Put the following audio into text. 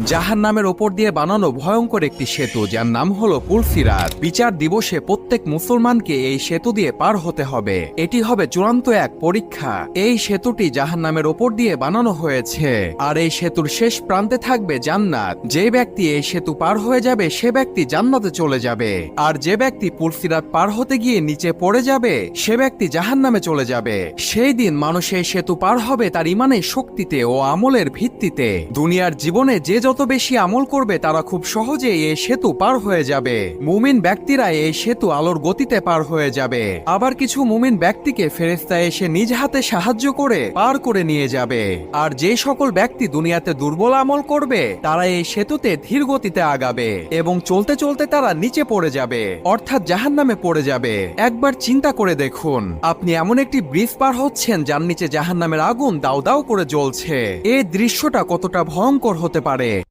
জাহান্নামের ওপর দিয়ে বানানো ভয়ঙ্কর একটি সেতু, যার নাম হলো পুলসিরাত। বিচার দিবসে প্রত্যেক মুসলমানকে এই সেতু দিয়ে পার হতে হবে। এটি হবে চূড়ান্ত এক পরীক্ষা। এই সেতুটি জাহান্নামের ওপর দিয়ে বানানো হয়েছে, আর এই সেতুর শেষ প্রান্তে থাকবে জান্নাত। যে ব্যক্তি এই সেতু পার হয়ে যাবে সে ব্যক্তি জান্নাতে চলে যাবে, আর যে ব্যক্তি পুলসিরাত পার হতে গিয়ে নিচে পড়ে যাবে সে ব্যক্তি জাহান্নামে চলে যাবে। সেই দিন মানুষ এই সেতু পার হবে তার ইমানের শক্তিতে ও আমলের ভিত্তিতে। দুনিয়ার জীবনে যে যত বেশি আমল করবে তারা খুব সহজেই এই সেতু পার হয়ে যাবে। মুমিন ব্যক্তিরা এই সেতু আলোর গতিতে পার হয়ে যাবে। আবার কিছু মুমিন ব্যক্তিকে ফেরেশতা এসে নিজ হাতে সাহায্য করে পার করে নিয়ে যাবে। আর যে সকল ব্যক্তি দুনিয়াতে দুর্বল আমল করবে তারা এই সেতুতে ধীর গতিতে আগাবে এবং চলতে চলতে তারা নিচে পড়ে যাবে, অর্থাৎ জাহান্নামে পড়ে যাবে। একবার চিন্তা করে দেখুন, আপনি এমন একটি ব্রিজ পার হচ্ছেন যার নিচে জাহান্নামের আগুন দাউ দাউ করে জ্বলছে। এই দৃশ্যটা কতটা ভয়ঙ্কর হতে পারে।